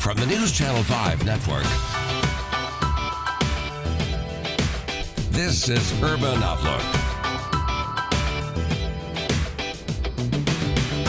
from the News Channel 5 network. This is Urban Outlook.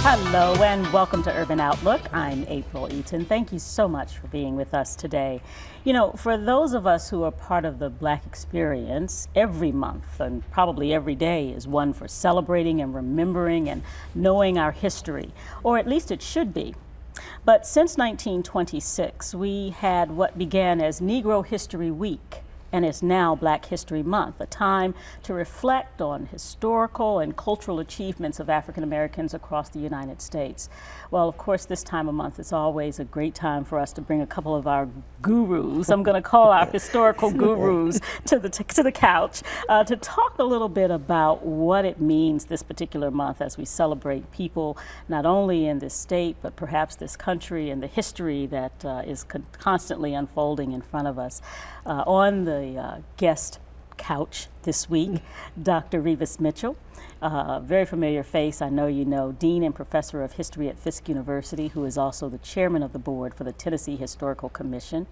Hello and welcome to Urban Outlook. I'm April Eaton. Thank you so much for being with us today. You know, for those of us who are part of the Black experience, every month and probably every day is one for celebrating and remembering and knowing our history, or at least it should be. But since 1926, we had what began as Negro History Week and is now Black History Month, a time to reflect on historical and cultural achievements of African Americans across the United States. Well, of course, this time of month is always a great time for us to bring a couple of our gurus, I'm going to call our historical gurus, to the couch to talk a little bit about what it means this particular month as we celebrate people not only in this state, but perhaps this country and the history that is constantly unfolding in front of us. On the guest couch this week, Dr. Reavis Mitchell, very familiar face, I know you know, Dean and Professor of History at Fisk University, who is also the Chairman of the Board for the Tennessee Historical Commission.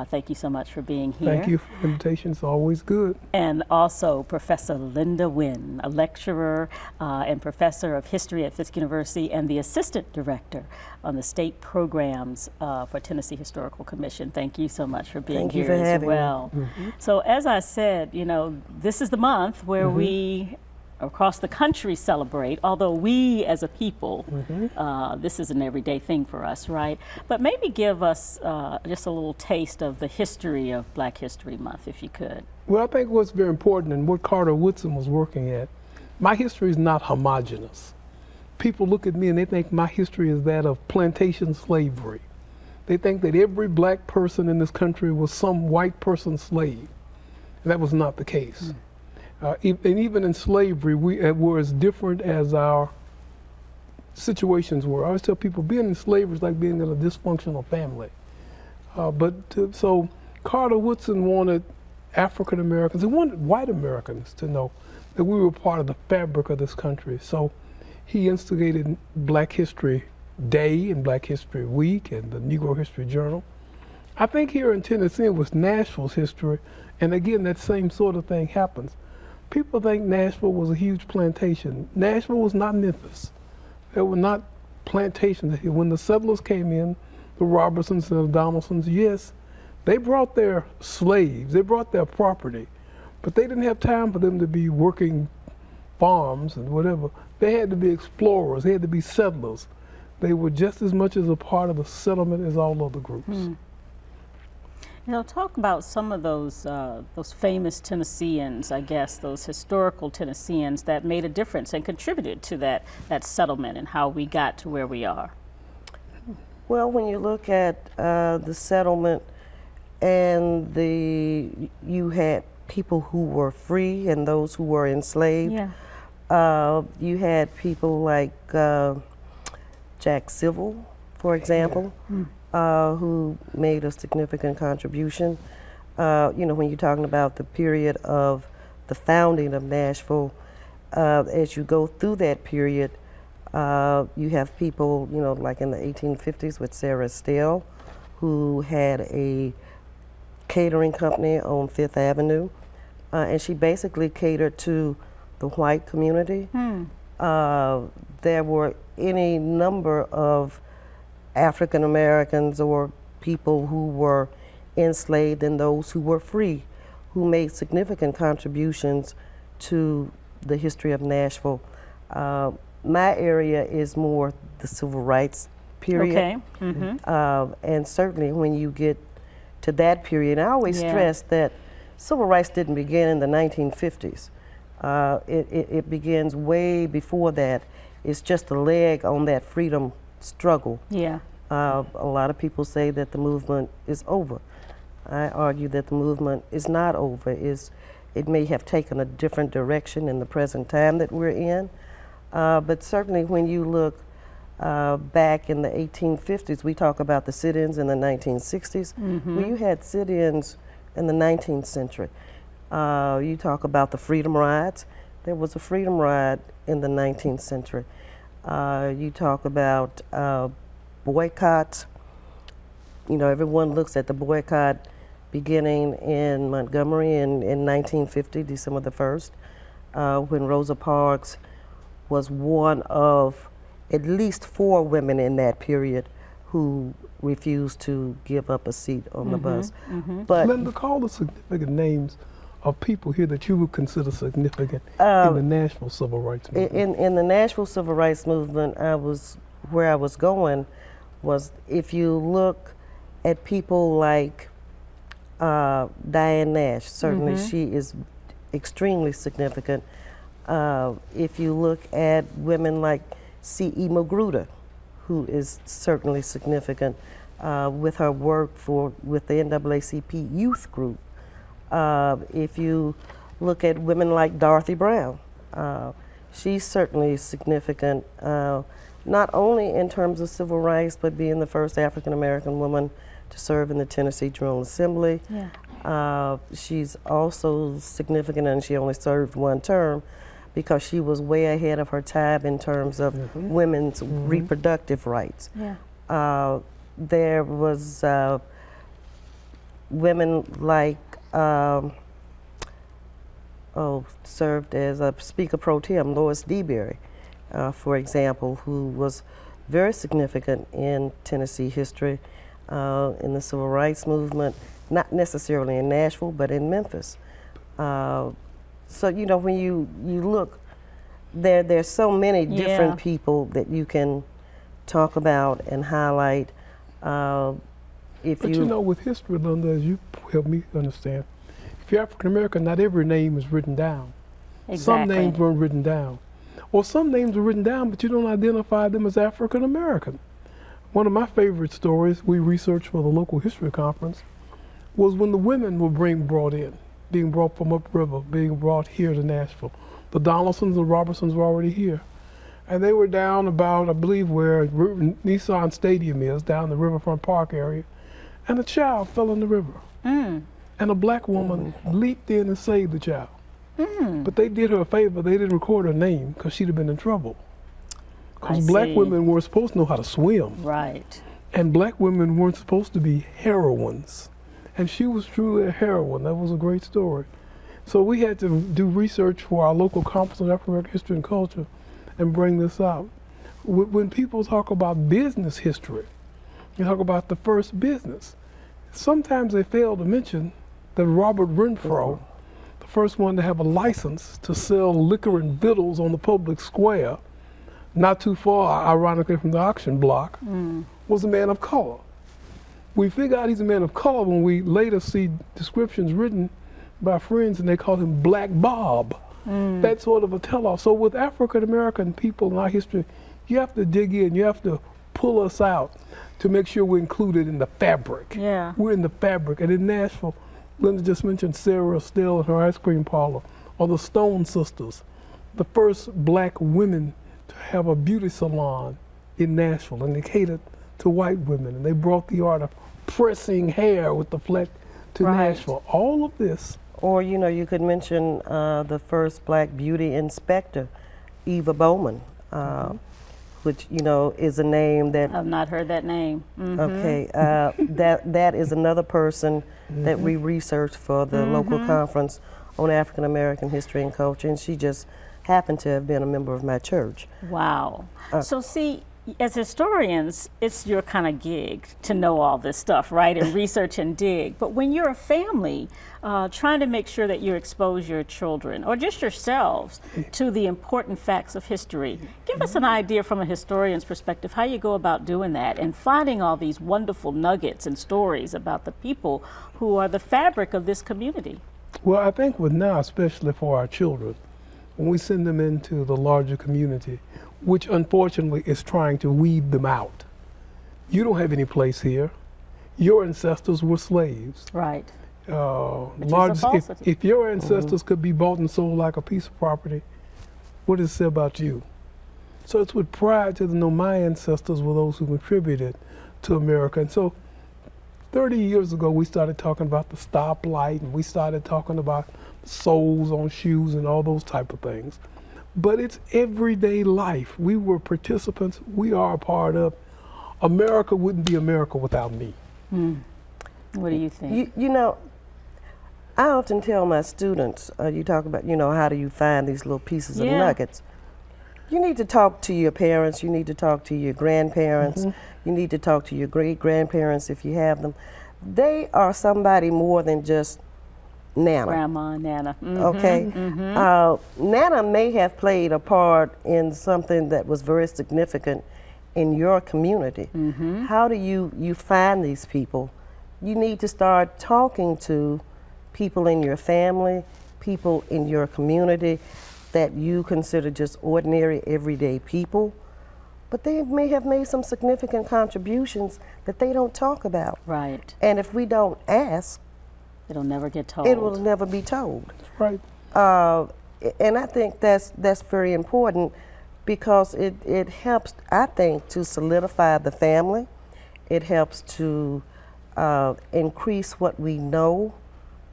Thank you so much for being here. Thank you for the invitation. It's always good. And also Professor Linda Wynn, a lecturer and professor of history at Fisk University and the Assistant Director on the state programs for Tennessee Historical Commission. Thank you so much for being here as well. So as I said, you know, this is the month where we across the country celebrate, although we as a people, this is an everyday thing for us, right? But maybe give us just a little taste of the history of Black History Month, if you could. Well, I think what's very important and what Carter Woodson was working at, my history is not homogenous. People look at me and they think my history is that of plantation slavery. They think that every black person in this country was some white person's slave. And that was not the case. And even in slavery, we were as different as our situations were. I always tell people being in slavery is like being in a dysfunctional family. So Carter Woodson wanted African Americans, he wanted white Americans to know that we were part of the fabric of this country. So he instigated Black History Day and Black History Week and the Negro History Journal. I think here in Tennessee it was Nashville's history, and again that same sort of thing happens. People think Nashville was a huge plantation. Nashville was not Memphis. There were not plantations. When the settlers came in, the Robertsons and the Donaldsons, yes, they brought their slaves, they brought their property, but they didn't have time for them to be working farms and whatever. They had to be explorers, they had to be settlers. They were just as much as a part of the settlement as all other groups. You know, talk about some of those famous Tennesseans, I guess, those historical Tennesseans that made a difference and contributed to that settlement and how we got to where we are. Well, when you look at the settlement and you had people who were free and those who were enslaved. You had people like Jack Civil, for example. Who made a significant contribution. You know, when you're talking about the period of the founding of Nashville, as you go through that period, you have people, you know, like in the 1850s with Sarah Estelle, who had a catering company on Fifth Avenue, and she basically catered to the white community. There were any number of African Americans or people who were enslaved and those who were free, who made significant contributions to the history of Nashville. My area is more the civil rights period. And certainly when you get to that period, I always stress that civil rights didn't begin in the 1950s. It begins way before that. It's just a leg on that freedom struggle. A lot of people say that the movement is over. I argue that the movement is not over. It may have taken a different direction in the present time that we're in, but certainly when you look back in the 1850s, we talk about the sit-ins in the 1960s. Well, you had sit-ins in the 19th century. You talk about the freedom rides. There was a freedom ride in the 19th century. You talk about boycotts. you know, everyone looks at the boycott beginning in Montgomery in 1950, December the 1st, when Rosa Parks was one of at least 4 women in that period who refused to give up a seat on the bus. But Linda, call the significant names of people here that you would consider significant in the Nashville Civil Rights Movement. In the Nashville Civil Rights Movement, where I was going was, if you look at people like Diane Nash, certainly she is extremely significant. If you look at women like C.E. Magruder, who is certainly significant with her work with the NAACP youth group. If you look at women like Dorothy Brown, she's certainly significant, not only in terms of civil rights, but being the first African-American woman to serve in the Tennessee General Assembly. Yeah. She's also significant, and she only served 1 term, because she was way ahead of her time in terms of women's reproductive rights. Yeah. There was women like, served as a Speaker Pro Tem, Lois DeBerry, for example, who was very significant in Tennessee history, in the Civil Rights Movement, not necessarily in Nashville, but in Memphis. So, you know, when you look, there's so many different people that you can talk about and highlight. But you know, with history, Linda, as you help me understand, if you're African American, not every name is written down. Exactly. Some names weren't written down. Or some names are written down, but you don't identify them as African American. One of my favorite stories we researched for the local history conference was when the women were being brought from upriver, being brought here to Nashville. The Donaldsons and Robertsons were already here. And they were down about, I believe, where Nissan Stadium is, down the Riverfront Park area, and a child fell in the river. And a black woman leaped in and saved the child. But they did her a favor, they didn't record her name, because she'd have been in trouble. Because black women weren't supposed to know how to swim. Right. And black women weren't supposed to be heroines. And she was truly a heroine. That was a great story. So we had to do research for our local Conference on African American History and Culture and bring this out. When people talk about business history, you talk about the first business. Sometimes they fail to mention that Robert Renfro, the first one to have a license to sell liquor and victuals on the public square, not too far, ironically, from the auction block, was a man of color. We figure out he's a man of color when we later see descriptions written by friends, and they call him Black Bob. That sort of a tell-off. So with African American people in our history, you have to dig in, you have to pull us out to make sure we're included in the fabric. Yeah. We're in the fabric. And in Nashville, Linda just mentioned Sarah Estelle and her ice cream parlor, or the Stone Sisters, the first black women to have a beauty salon in Nashville, and they catered to white women, and they brought the art of pressing hair with the flat to Nashville. All of this. Or, you know, you could mention the first black beauty inspector, Eva Bowman, which, you know, is a name that... I've not heard that name. Okay, that is another person that we researched for the local conference on African American history and culture, and she just happened to have been a member of my church. Wow. So see, as historians, it's your kind of gig to know all this stuff, right? And research and dig. But when you're a family, trying to make sure that you expose your children, or just yourselves, to the important facts of history, give us an idea from a historian's perspective how you go about doing that and finding all these wonderful nuggets and stories about the people who are the fabric of this community. Well, I think with now, especially for our children, when we send them into the larger community, which unfortunately is trying to weed them out. You don't have any place here. Your ancestors were slaves. Right. If your ancestors could be bought and sold like a piece of property, what does it say about you? So it's with pride to know my ancestors were those who contributed to America. And so 30 years ago, we started talking about the stoplight, and we started talking about soles on shoes and all those type of things. But it's everyday life. We were participants. We are a part of. America wouldn't be America without me. What do you think? You know, I often tell my students, you talk about, you know, how do you find these little pieces of nuggets? You need to talk to your parents, you need to talk to your grandparents, you need to talk to your great-grandparents if you have them. They are somebody more than just Nana. Grandma, Nana. Okay? Nana may have played a part in something that was very significant in your community. How do you find these people? You need to start talking to people in your family, people in your community that you consider just ordinary, everyday people, but they may have made some significant contributions that they don't talk about. Right. And if we don't ask, it'll never get told. It will never be told. Right. And I think that's very important because it helps, I think, to solidify the family. It helps to increase what we know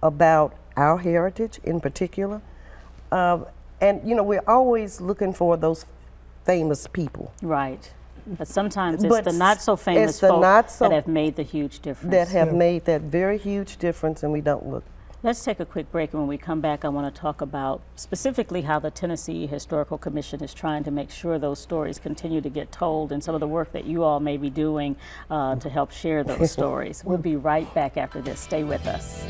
about our heritage in particular. And, you know, we're always looking for those famous people. Right. But sometimes it's the not-so-famous folk that have made the huge difference. That have made that very huge difference, and we don't look. Let's take a quick break, and when we come back, I want to talk about specifically how the Tennessee Historical Commission is trying to make sure those stories continue to get told and some of the work that you all may be doing to help share those stories. We'll be right back after this. Stay with us.